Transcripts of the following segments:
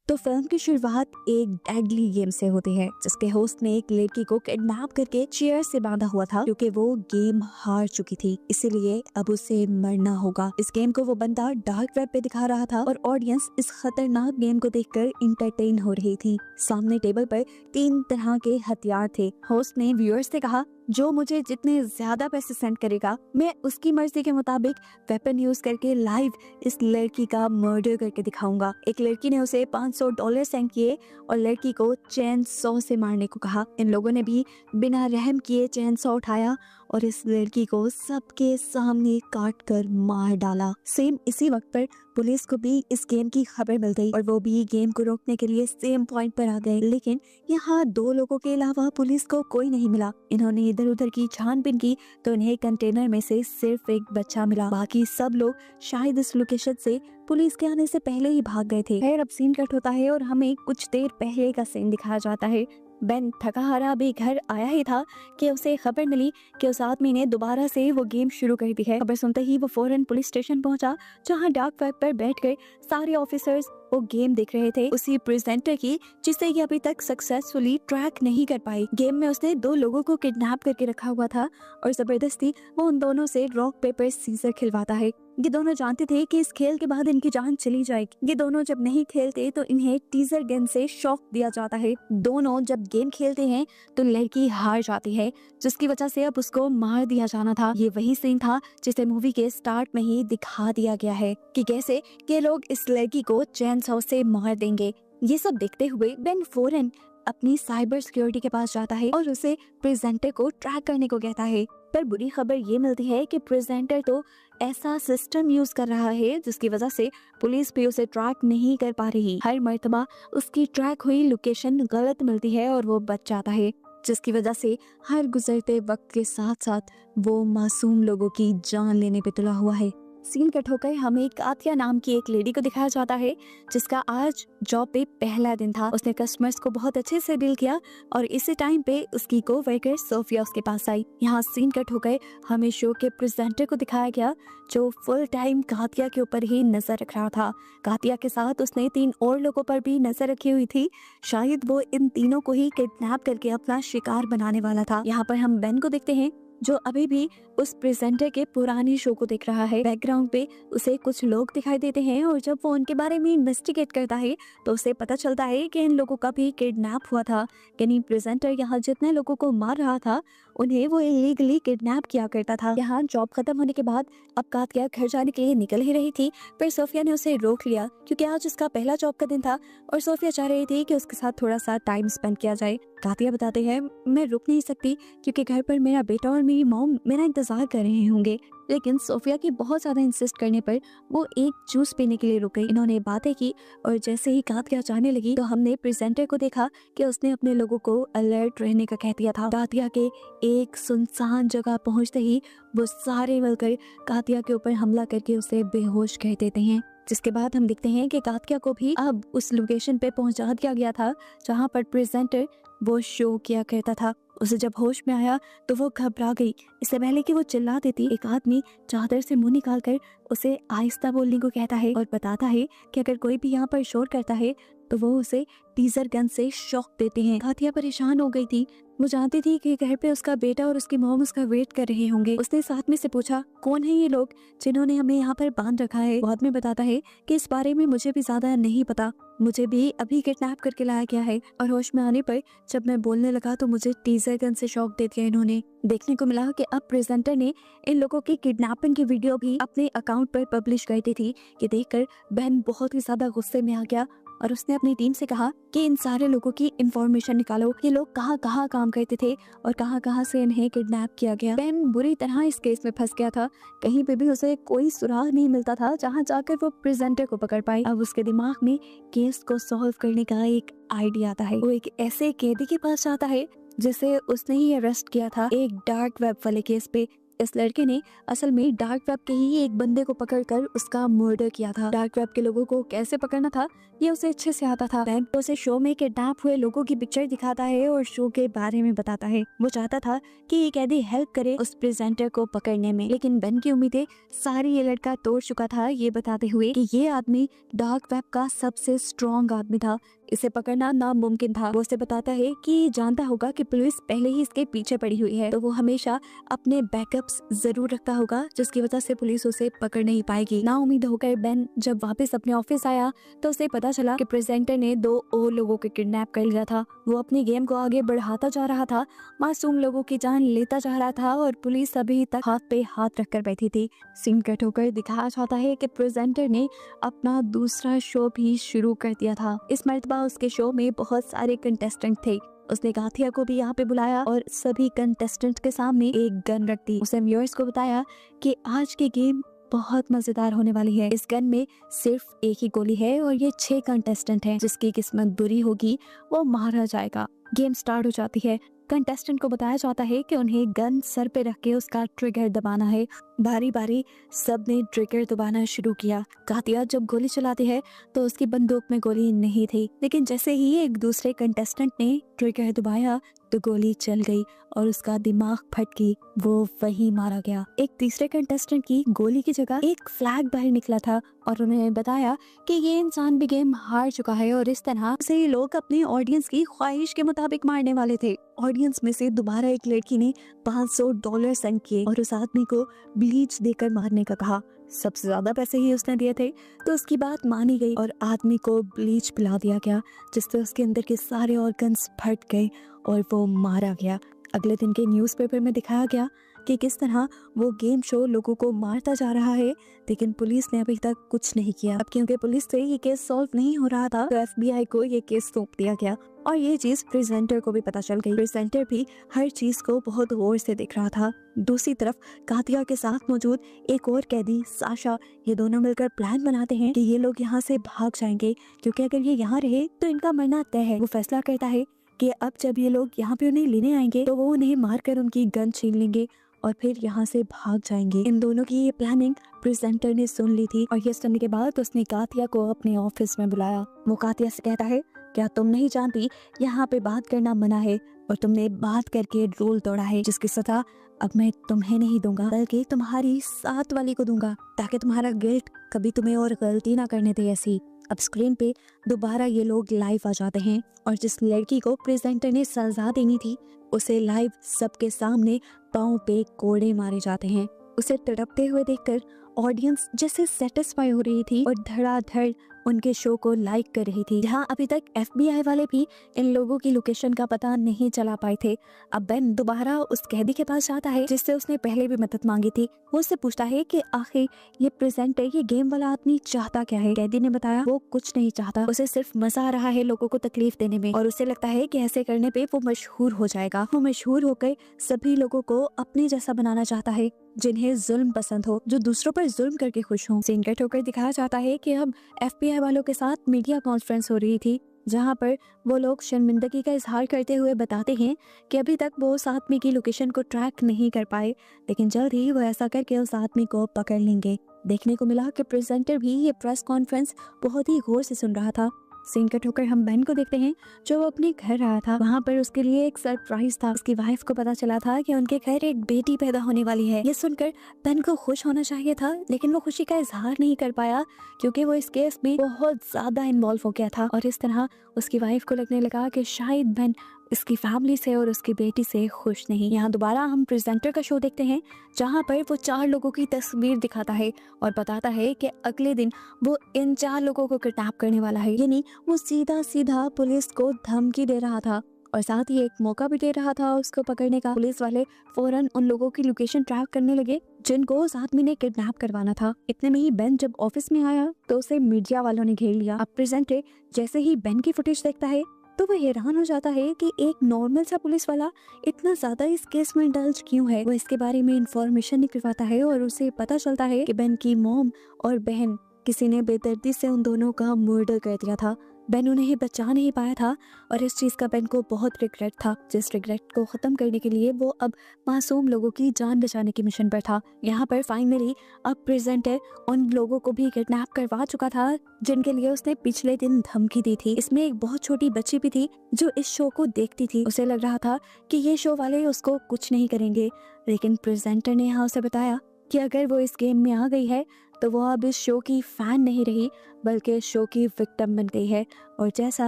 तो फिल्म की शुरुआत एक डेडली गेम से होती है जिसके होस्ट ने एक लड़की को किडनैप करके चेयर से बांधा हुआ था क्योंकि वो गेम हार चुकी थी, इसीलिए अब उसे मरना होगा। इस गेम को वो बंदा डार्क वेब पे दिखा रहा था और ऑडियंस इस खतरनाक गेम को देखकर इंटरटेन हो रही थी। सामने टेबल पर 3 तरह के हथियार थे। होस्ट ने व्यूअर्स से कहा, जो मुझे जितने ज्यादा पैसे सेंड करेगा मैं उसकी मर्जी के मुताबिक वेपन यूज करके लाइव इस लड़की का मर्डर करके दिखाऊंगा। एक लड़की ने उसे $500 सेंड किए और लड़की को चेन सॉ से मारने को कहा। इन लोगों ने भी बिना रहम किए चेन सॉ उठाया और इस लड़की को सबके सामने काट कर मार डाला। सेम इसी वक्त पर पुलिस को भी इस गेम की खबर मिल गई और वो भी गेम को रोकने के लिए सेम पॉइंट पर आ गए, लेकिन यहाँ 2 लोगों के अलावा पुलिस को कोई नहीं मिला। इन्होंने इधर उधर की छानबीन की तो इन्हें कंटेनर में से सिर्फ एक बच्चा मिला। बाकी सब लोग शायद इस लोकेशन से पुलिस के आने से पहले ही भाग गए थे। खैर अब सीन कट होता है और हमें कुछ देर पहले का सीन दिखाया जाता है। बेन थका हारा अभी घर आया ही था कि उसे खबर मिली कि उस आदमी ने दोबारा से वो गेम शुरू कर दी है। खबर सुनते ही वो फौरन पुलिस स्टेशन पहुंचा जहां डार्क वेब पर बैठकर सारे ऑफिसर्स वो गेम देख रहे थे, उसी प्रेजेंटर की जिसे ये अभी तक सक्सेसफुली ट्रैक नहीं कर पाई। गेम में उसने 2 लोगों को किडनैप करके रखा हुआ था और जबरदस्ती वो उन दोनों से रॉक पेपर सीजर खिलवाता है। ये दोनों जानते थे कि इस खेल के बाद इनकी जान चली जाएगी। ये दोनों जब नहीं खेलते तो इन्हें टीजर गन से शॉक दिया जाता है। दोनों जब गेम खेलते हैं तो लड़की हार जाती है, जिसकी वजह से अब उसको मार दिया जाना था। ये वही सीन था जिसे मूवी के स्टार्ट में ही दिखा दिया गया है कि कैसे के लोग इस लड़की को चेन सॉ से मार देंगे। ये सब देखते हुए बेन फौरन अपनी साइबर सिक्योरिटी के पास जाता है और उसे प्रेजेंटर को ट्रैक करने को कहता है। पर बुरी खबर ये मिलती है कि प्रेजेंटर तो ऐसा सिस्टम यूज कर रहा है जिसकी वजह से पुलिस भी उसे ट्रैक नहीं कर पा रही। हर मर्तबा उसकी ट्रैक हुई लोकेशन गलत मिलती है और वो बच जाता है, जिसकी वजह से हर गुजरते वक्त के साथ साथ वो मासूम लोगों की जान लेने पे तुला हुआ है। सीन कट होकर हमें कातिया नाम की एक लेडी को दिखाया जाता है जिसका आज जॉब पे पहला दिन था। उसने कस्टमर्स को बहुत अच्छे से डील किया और इसी टाइम पे उसकी को वर्कर सोफिया उसके पास आई। यहाँ सीन कट होकर हमें शो के प्रेजेंटर को दिखाया गया जो फुल टाइम कातिया के ऊपर ही नजर रख रहा था। कातिया के साथ उसने 3 और लोगों पर भी नजर रखी हुई थी। शायद वो इन तीनों को ही किडनैप करके अपना शिकार बनाने वाला था। यहाँ पर हम बेन को देखते हैं जो अभी भी उस प्रेजेंटर के पुराने शो को देख रहा है। बैकग्राउंड पे उसे कुछ लोग दिखाई देते हैं और जब वो उनके बारे में इन्वेस्टिगेट करता है तो उसे पता चलता है कि इन लोगों का भी किडनैप हुआ था। यानी प्रेजेंटर यहाँ जितने लोगों को मार रहा था उन्हें वो इलीगली किडनैप किया करता था। यहाँ जॉब खत्म होने के बाद अब कातिया घर जाने के लिए निकल ही रही थी, पर सोफिया ने उसे रोक लिया क्योंकि आज उसका पहला जॉब का दिन था और सोफिया चाह रही थी कि उसके साथ थोड़ा सा टाइम स्पेंड किया जाए। कातिया बताते हैं, मैं रुक नहीं सकती क्योंकि घर पर मेरा बेटा और मेरी मॉम मेरा इंतजार कर रहे होंगे। लेकिन सोफिया की बहुत ज्यादा इंसिस्ट करने पर वो एक जूस पीने के लिए रुक गई। इन्होंने बातें की और जैसे ही कातिया जाने लगी तो हमने प्रेजेंटर को देखा कि उसने अपने लोगों को अलर्ट रहने का कह दिया था। कातिया के एक सुनसान जगह पहुंचते ही वो सारे मिलकर कातिया के ऊपर हमला करके उसे बेहोश कर देते हैं, जिसके बाद हम देखते हैं कि कातिया को भी अब उस लोकेशन पे पहुंचा दिया गया था जहां पर प्रेजेंटर वो शो किया करता था। उसे जब होश में आया तो वो घबरा गई। इससे पहले कि वो चिल्ला देती, एक आदमी चादर से मुंह निकाल कर उसे आहिस्ता बोलने को कहता है और बताता है कि अगर कोई भी यहाँ पर शोर करता है तो वो उसे टीजर गन से शॉक देते हैं। कातिया परेशान हो गई थी। वो जानती थी कि घर पे उसका बेटा और उसकी मॉम उसका वेट कर रहे होंगे। उसने साथ में से पूछा, कौन है ये लोग जिन्होंने हमें यहाँ पर बांध रखा है। बाद में बताता है कि इस बारे में मुझे भी ज्यादा नहीं पता, मुझे भी अभी किडनैप करके लाया गया है और होश में आने पर जब मैं बोलने लगा तो मुझे टीजर गन से शॉक दे दिया इन्होंने। देखने को मिला कि अब प्रेजेंटर ने इन लोगों की किडनैपिंग की वीडियो भी अपने अकाउंट पर पब्लिश कर दी थी। ये देखकर बहन बहुत ही ज्यादा गुस्से में आ गया और उसने अपनी टीम से कहा कि इन सारे लोगों की इंफॉर्मेशन निकालो, ये लोग कहाँ कहाँ काम करते थे और कहाँ कहाँ से इन्हें किडनैप किया गया। बेन बुरी तरह इस केस में फंस गया था। कहीं पे भी उसे कोई सुराग नहीं मिलता था जहाँ जाकर वो प्रेजेंटर को पकड़ पाए। अब उसके दिमाग में केस को सॉल्व करने का एक आइडिया आता है। वो एक ऐसे कैदी के पास जाता है जिसे उसने ही अरेस्ट किया था एक डार्क वेब वाले केस पे, इस लड़के ने असल में डार्क वेब के ही एक बंदे को पकड़कर उसका मर्डर किया था। डार्क वेब के लोगों को कैसे पकड़ना था ये उसे अच्छे से आता था। बेन उसे शो में किडनैप हुए लोगों की पिक्चर दिखाता है और शो के बारे में बताता है। वो चाहता था कि ये कैदी हेल्प करे उस प्रेजेंटर को पकड़ने में, लेकिन बेन की उम्मीदें सारी ये लड़का तोड़ चुका था, ये बताते हुए कि ये आदमी डार्क वेब का सबसे स्ट्रॉन्ग आदमी था, इसे पकड़ना नामुमकिन था। वो उसे बताता है कि जानता होगा कि पुलिस पहले ही इसके पीछे पड़ी हुई है, तो वो हमेशा अपने बैकअप्स जरूर रखता होगा, जिसकी वजह से पुलिस उसे पकड़ नहीं पाएगी। ना उम्मीद होकर बेन जब वापस अपने ऑफिस आया तो उसे पता चला कि प्रेजेंटर ने 2 और लोगों को किडनैप कर लिया था। वो अपनी गेम को आगे बढ़ाता जा रहा था, मासूम लोगों की जान लेता जा रहा था और पुलिस अभी तक हाथ पे हाथ रखकर बैठी थी। सीन कट होकर दिखाया जाता है कि प्रेजेंटर ने अपना दूसरा शो भी शुरू कर दिया था। इस मर्तबा उसके शो में बहुत सारे कंटेस्टेंट थे। उसने गाथिया को भी यहाँ पे बुलाया और सभी कंटेस्टेंट के सामने एक गन रख दी। उसने व्यूअर्स को बताया कि आज की गेम बहुत मजेदार होने वाली है। इस गन में सिर्फ एक ही गोली है और ये 6 कंटेस्टेंट हैं। जिसकी किस्मत बुरी होगी वो मारा जाएगा। गेम स्टार्ट हो जाती है। कंटेस्टेंट को बताया जाता है कि उन्हें गन सर पे रख के उसका ट्रिगर दबाना है। बारी बारी सब ने ट्रिगर दबाना शुरू किया। गाथिया जब गोली चलाती है तो उसकी बंदूक में गोली नहीं थी, लेकिन जैसे ही एक दूसरे कंटेस्टेंट ने ट्रिगर दबाया तो गोली चल गई और उसका दिमाग फट गई। वो वहीं मारा गया। एक तीसरे कंटेस्टेंट की गोली की जगह एक फ्लैग बाहर निकला था और उन्हें बताया कि ये इंसान भी गेम हार चुका है और इस तरह से लोग अपने ऑडियंस की ख्वाहिश के मुताबिक मारने वाले थे। ऑडियंस में से दोबारा एक लड़की ने $500 सेंड किए और उस आदमी को ब्लीच देकर मारने का कहा। सबसे ज्यादा पैसे ही उसने दिए थे, तो उसकी बात मानी गई और आदमी को ब्लीच पिला दिया गया, जिससे उसके अंदर के सारे ऑर्गन्स फट गए और वो मारा गया। अगले दिन के न्यूज़पेपर में दिखाया गया कि किस तरह वो गेम शो लोगों को मारता जा रहा है, लेकिन पुलिस ने अभी तक कुछ नहीं किया। अब क्योंकि पुलिस से ये केस सॉल्व नहीं हो रहा था, तो FBI को ये केस सौंप दिया गया और ये चीज प्रेजेंटर को भी पता चल गई। प्रेजेंटर भी हर चीज को बहुत गौर से देख रहा था। दूसरी तरफ गाथिया के साथ मौजूद एक और कैदी साशा, ये दोनों मिलकर प्लान बनाते हैं कि ये लोग यहाँ से भाग जाएंगे, क्योंकि अगर ये यहाँ रहे तो इनका मरना तय है। वो फैसला करता है कि अब जब ये लोग यहाँ पे उन्हें लेने आएंगे तो वो उन्हें मारकर उनकी गन छीन लेंगे और फिर यहाँ से भाग जाएंगे। इन दोनों की ये प्लानिंग प्रेजेंटर ने सुन ली थी और ये सुनने के बाद उसने गाथिया को अपने ऑफिस में बुलाया। वो गाथिया से कहता है, क्या तुम नहीं जानती यहाँ पे बात करना मना है और तुमने बात करके रूल तोड़ा है, जिसकी सजा अब मैं तुम्हें नहीं दूंगा बल्कि तुम्हारी साथ वाली को दूंगा, ताकि तुम्हारा गिल्ट कभी तुम्हें और गलती ना करने दे ऐसी। अब स्क्रीन पे दोबारा ये लोग लाइव आ जाते हैं और जिस लड़की को प्रेजेंटर ने सजा देनी थी उसे लाइव सबके सामने पाँव पे कोड़े मारे जाते हैं। उसे तड़पते हुए देखकर ऑडियंस जैसे सेटिस्फाई हो रही थी और धड़ाधड़ उनके शो को लाइक कर रही थी। जहाँ अभी तक FBI वाले भी इन लोगों की लोकेशन का पता नहीं चला पाए थे। अब बेन दोबारा उस कैदी के पास जाता है जिससे उसने पहले भी मदद मांगी थी। वो उससे पूछता है कि आखिर ये प्रेजेंटर, ये गेम वाला आदमी चाहता क्या है। कैदी ने बताया वो कुछ नहीं चाहता, उसे सिर्फ मजा आ रहा है लोगों को तकलीफ देने में और उसे लगता है कि ऐसे करने पे वो मशहूर हो जाएगा। वो मशहूर होकर सभी लोगों को अपने जैसा बनाना चाहता है, जिन्हें जुल्म पसंद हो, जो दूसरों पर जुल्म करके खुश हो। सीन कट होकर दिखाया जाता है कि अब FBI वालों के साथ मीडिया कॉन्फ्रेंस हो रही थी, जहां पर वो लोग शर्मिंदगी का इजहार करते हुए बताते हैं कि अभी तक वो उस आदमी की लोकेशन को ट्रैक नहीं कर पाए, लेकिन जल्द ही वो ऐसा करके उस आदमी को पकड़ लेंगे। देखने को मिला कि प्रेजेंटर भी ये प्रेस कॉन्फ्रेंस बहुत ही गौर से सुन रहा था। सीन कट होकर हम बेन को देखते हैं जो वो अपने घर आया था। वहाँ पर उसके लिए एक सरप्राइज था। उसकी वाइफ को पता चला था कि उनके घर एक बेटी पैदा होने वाली है। ये सुनकर बेन को खुश होना चाहिए था, लेकिन वो खुशी का इजहार नहीं कर पाया क्योंकि वो इस केस में बहुत ज्यादा इन्वॉल्व हो गया था और इस तरह उसकी वाइफ को लगने लगा कि शायद बेन इसकी फैमिली से और उसकी बेटी से खुश नहीं। यहाँ दोबारा हम प्रेजेंटर का शो देखते हैं, जहाँ पर वो 4 लोगों की तस्वीर दिखाता है और बताता है कि अगले दिन वो इन 4 लोगों को किडनैप करने वाला है। यानी वो सीधा सीधा पुलिस को धमकी दे रहा था और साथ ही एक मौका भी दे रहा था उसको पकड़ने का। पुलिस वाले फौरन उन लोगों की लोकेशन ट्रैक करने लगे जिनको उस आदमी ने किडनैप करवाना था। इतने में ही बेन जब ऑफिस में आया तो उसे मीडिया वालों ने घेर लिया। अब प्रेजेंटर जैसे ही बेन की फुटेज देखता है तो वो हैरान हो जाता है कि एक नॉर्मल सा पुलिस वाला इतना ज्यादा इस केस में इंडल्ज क्यों है। वो इसके बारे में इंफॉर्मेशन निकलवाता है और उसे पता चलता है कि बेन की मॉम और बहन किसी ने बेदर्दी से उन दोनों का मर्डर कर दिया था। बेन उन्हें बचा नहीं पाया था और इस चीज़ का बेन को बहुत रिग्रेट था, जिस रिग्रेट को ख़त्म करने के लिए वो अब मासूम लोगों की जान बचाने की मिशन पर था। यहाँ पर फाइनली अब प्रेजेंटर उन लोगों को भी किडनैप करवा चुका था जिनके लिए उसने पिछले दिन धमकी दी थी। इसमें एक बहुत छोटी बच्ची भी थी जो इस शो को देखती थी। उसे लग रहा था कि ये शो वाले उसको कुछ नहीं करेंगे, लेकिन प्रेजेंटर ने यहाँ उसे बताया कि अगर वो इस गेम में आ गई है तो वो अब इस शो की फैन नहीं रही बल्कि इस शो की विक्टिम बन गई है, और जैसा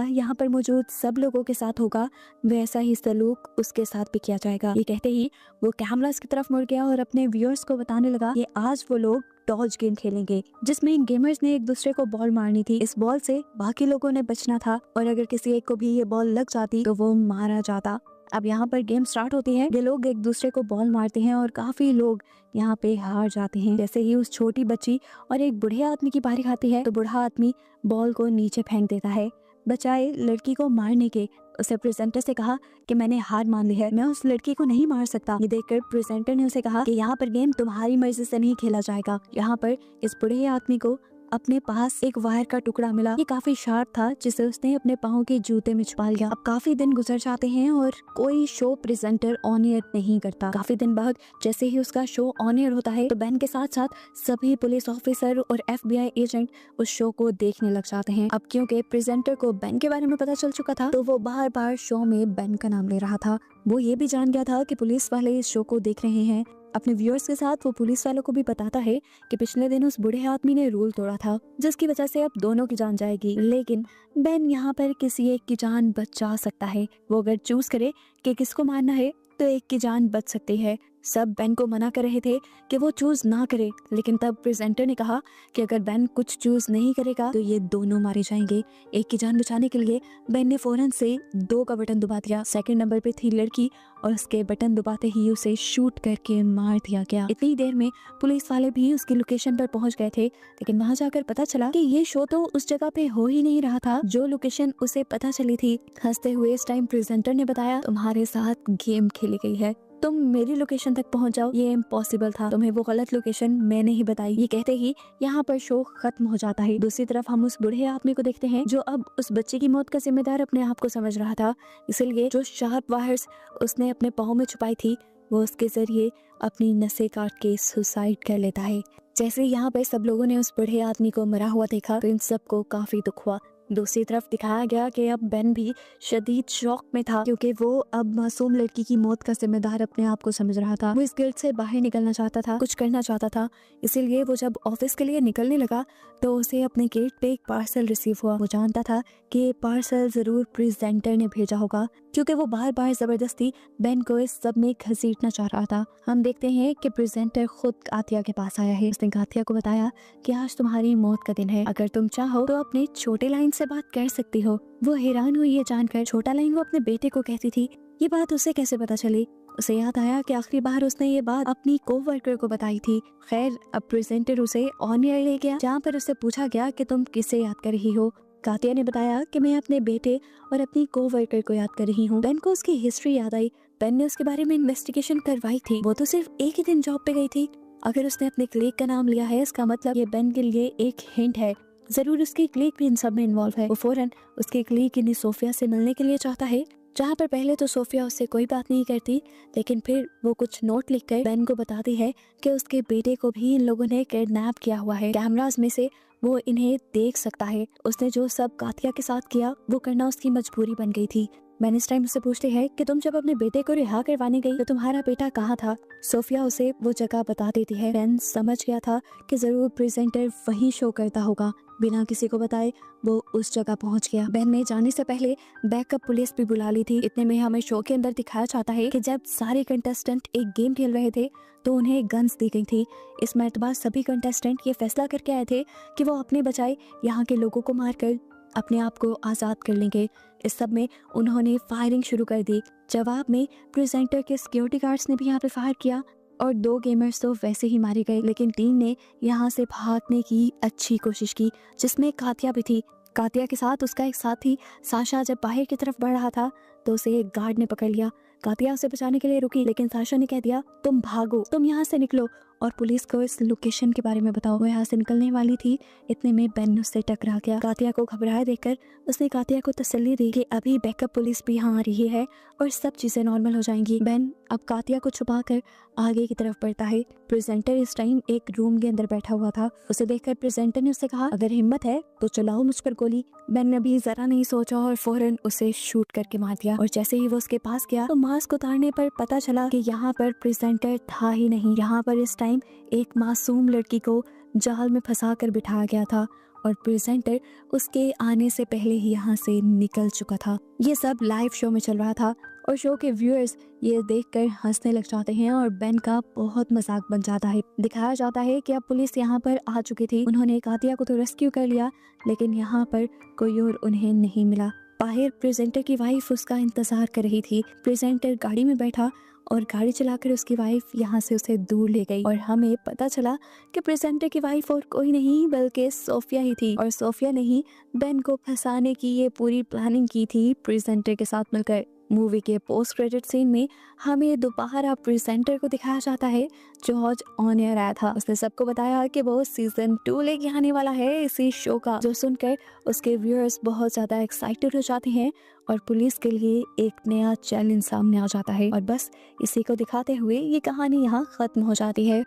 यहाँ पर मौजूद सब लोगों के साथ होगा वैसा ही सलूक उसके साथ भी किया जाएगा। ये कहते ही वो कैमरास की तरफ मुड़ गया और अपने व्यूअर्स को बताने लगा कि आज वो लोग डॉज गेम खेलेंगे, जिसमें गेमर्स ने एक दूसरे को बॉल मारनी थी। इस बॉल से बाकी लोगों ने बचना था और अगर किसी एक को भी ये बॉल लग जाती तो वो मारा जाता। अब यहाँ पर गेम स्टार्ट होती है, ये लोग एक दूसरे को बॉल मारते हैं और काफी लोग यहाँ पे हार जाते हैं। जैसे ही उस छोटी बच्ची और एक बूढ़े आदमी की बारी आती है तो बूढ़ा आदमी बॉल को नीचे फेंक देता है बचाए लड़की को मारने के। उसे प्रेजेंटर से कहा कि मैंने हार मान ली है, मैं उस लड़की को नहीं मार सकता। ये देखकर प्रेजेंटर ने उसे कहा कि यहाँ पर गेम तुम्हारी मर्जी से नहीं खेला जाएगा। यहाँ पर इस बूढ़े आदमी को अपने पास एक वायर का टुकड़ा मिला, ये काफी शार्प था जिसे उसने अपने पाँव के जूते में छुपा लिया। अब काफी दिन गुजर जाते हैं और कोई शो प्रेजेंटर ऑन एयर नहीं करता। काफी दिन बाद जैसे ही उसका शो ऑन एयर होता है तो बेन के साथ साथ सभी पुलिस ऑफिसर और FBI एजेंट उस शो को देखने लग जाते हैं। अब क्योंकि प्रेजेंटर को बेन के बारे में पता चल चुका था तो वो बार बार शो में बेन का नाम ले रहा था। वो ये भी जान गया था कि पुलिस वाले इस शो को देख रहे हैं। अपने व्यूअर्स के साथ वो पुलिस वालों को भी बताता है कि पिछले दिन उस बूढ़े आदमी ने रूल तोड़ा था जिसकी वजह से अब दोनों की जान जाएगी, लेकिन बेन यहाँ पर किसी एक की जान बचा सकता है। वो अगर चूज करे कि किसको मारना है तो एक की जान बच सकती है। सब बेन को मना कर रहे थे कि वो चूज ना करे, लेकिन तब प्रेजेंटर ने कहा कि अगर बेन कुछ चूज नहीं करेगा तो ये दोनों मारे जाएंगे। एक की जान बचाने के लिए बेन ने फौरन से 2 का बटन दबा दिया। सेकंड नंबर पे थी लड़की और उसके बटन दबाते ही उसे शूट करके मार दिया गया। इतनी देर में पुलिस वाले भी उसकी लोकेशन पर पहुंच गए थे, लेकिन वहां जाकर पता चला कि ये शो तो उस जगह पे हो ही नहीं रहा था जो लोकेशन उसे पता चली थी। हंसते हुए इस टाइम प्रेजेंटर ने बताया तुम्हारे साथ गेम खेली गई है, तुम मेरी लोकेशन तक पहुंच जाओ, ये इम्पॉसिबल था, तुम्हें वो गलत लोकेशन मैंने ही बताई। ये कहते ही यहाँ पर शो खत्म हो जाता है। दूसरी तरफ हम उस बूढ़े आदमी को देखते हैं जो अब उस बच्चे की मौत का जिम्मेदार अपने आप को समझ रहा था, इसलिए जो शार्प वायर्स उसने अपने पाँव में छुपाई थी वो उसके जरिए अपनी नसें काट के सुसाइड कर लेता है। जैसे यहाँ पर सब लोगों ने उस बूढ़े आदमी को मरा हुआ देखा तो इन सबको काफी दुख हुआ। दूसरी तरफ दिखाया गया कि अब बेन भी शदीद शौक में था क्योंकि वो अब मासूम लड़की की मौत का जिम्मेदार अपने आप को समझ रहा था। वो इस गिल्ट से बाहर निकलना चाहता था, कुछ करना चाहता था, इसीलिए वो जब ऑफिस के लिए निकलने लगा तो उसे अपने गेट पे एक पार्सल रिसीव हुआ। वो जानता था कि ये पार्सल जरूर प्रेजेंटर ने भेजा होगा क्योंकि वो बार बार जबरदस्ती बेन को इस सब में घसीटना चाह रहा था। हम देखते हैं कि प्रेजेंटर खुद गाथिया के पास आया है। उसने गाथिया को बताया कि आज तुम्हारी मौत का दिन है, अगर तुम चाहो तो अपने छोटे लाइन से बात कर सकती हो। वो हैरान हुई ये जानकर। छोटा लाइन वो अपने बेटे को कहती थी, ये बात उसे कैसे पता चली? उसे याद आया कि आखिरी बार उसने ये बात अपनी कोवर्कर को बताई थी। खैर अब प्रेजेंटर उसे ऑन एयर ले गया जहाँ पर उससे पूछा गया कि तुम किसे याद कर रही हो। गाथिया ने बताया कि मैं अपने बेटे और अपनी कोवर्कर को याद कर रही हूँ। बेन को उसकी हिस्ट्री याद आई। बेन ने उसके बारे में इन्वेस्टिगेशन करवाई थी। वो तो सिर्फ एक ही दिन जॉब पे गई थी। अगर उसने अपने क्लीग का नाम लिया है इसका मतलब ये बेन के लिए एक हिंट है, जरूर उसकी क्लीग भी इन सब में इन्वॉल्व है। वो फौरन उसकी क्लीग यानी सोफिया से मिलने के लिए चाहता है, जहाँ पर पहले तो सोफिया उससे कोई बात नहीं करती, लेकिन फिर वो कुछ नोट लिखकर बेन को बताती है कि उसके बेटे को भी इन लोगों ने किडनैप किया हुआ है। कैमरास में से वो इन्हें देख सकता है। उसने जो सब गाथिया के साथ किया वो करना उसकी मजबूरी बन गई थी। मैंने इस टाइम उससे पूछते हैं कि तुम जब अपने बेटे को रिहा करवाने गई तो तुम्हारा बेटा कहाँ था? सोफिया उसे वो जगह बता देती है। बेन समझ गया था कि जरूर प्रेजेंटर वही शो करता होगा। बिना किसी को बताए वो उस जगह पहुंच गया। बेन ने जाने से पहले बैकअप पुलिस भी बुला ली थी। इतने में हमें शो के अंदर दिखाया जाता है कि जब सारे कंटेस्टेंट एक गेम खेल रहे थे तो उन्हें गन्स दी गई थी। इस मर्तबा सभी कंटेस्टेंट ये फैसला करके आए थे कि वो अपने बजाय यहाँ के लोगों को मारकर अपने आप को आजाद कर लेंगे। इस सब में उन्होंने फायरिंग शुरू कर दी। जवाब में प्रेजेंटर के सिक्योरिटी गार्ड्स ने भी यहाँ पे फायर किया और 2 गेमर्स तो वैसे ही मारे गए, लेकिन टीम ने यहाँ से भागने की अच्छी कोशिश की जिसमें गाथिया भी थी। गाथिया के साथ उसका एक साथी साशा जब बाहर की तरफ बढ़ रहा था तो उसे एक गार्ड ने पकड़ लिया। गाथिया उसे बचाने के लिए रुकी, लेकिन साशा ने कह दिया तुम भागो, तुम यहाँ से निकलो और पुलिस को इस लोकेशन के बारे में बताओ। वो यहाँ से निकलने वाली थी, इतने में बेन उससे टकरा गया। कातिया को घबराए देखकर उसने कातिया को तसल्ली दी कि अभी बैकअप पुलिस भी यहाँ आ रही है और सब चीजें नॉर्मल हो जाएंगी। बेन अब कातिया को छुपाकर आगे की तरफ बढ़ता है। प्रेजेंटर इस टाइम एक रूम के अंदर बैठा हुआ था। उसे देखकर प्रेजेंटर ने उससे कहा, अगर हिम्मत है तो चलाओ मुझ पर गोली। बेन ने भी जरा नहीं सोचा और फौरन उसे शूट करके मार दिया। और जैसे ही वो उसके पास गया तो मास्क उतारने पर पता चला कि यहाँ पर प्रेजेंटर था ही नहीं। यहाँ पर इस टाइम एक मासूम लड़की को जाल में फंसा कर बिठाया गया था और प्रेजेंटर उसके आने से पहले ही यहाँ से निकल चुका था। ये सब लाइव शो में चल रहा था और शो के व्यूअर्स ये देखकर हंसने लग जाते हैं और बेन का बहुत मजाक बन जाता है। दिखाया जाता है कि अब पुलिस यहाँ पर आ चुकी थी। उन्होंने कातिया को तो रेस्क्यू कर लिया, लेकिन यहाँ पर कोई और उन्हें नहीं मिला। बाहर प्रेजेंटर की वाइफ उसका इंतजार कर रही थी। प्रेजेंटर गाड़ी में बैठा और गाड़ी चलाकर उसकी वाइफ यहाँ से उसे दूर ले गई और हमें पता चला कि प्रेजेंटर की वाइफ और कोई नहीं बल्कि सोफिया ही थी। और सोफिया ने ही बेन को फंसाने की ये पूरी प्लानिंग की थी प्रेजेंटर के साथ मिलकर। मूवी के पोस्ट क्रेडिट सीन में हमें दोबारा प्रेजेंटर को दिखाया जाता है जो आज ऑन एयर आया था। उसने सबको बताया कि वो सीजन 2 लेके आने वाला है इसी शो का, जो सुनकर उसके व्यूअर्स बहुत ज्यादा एक्साइटेड हो जाते हैं और पुलिस के लिए एक नया चैलेंज सामने आ जाता है। और बस इसी को दिखाते हुए ये कहानी यहाँ खत्म हो जाती है।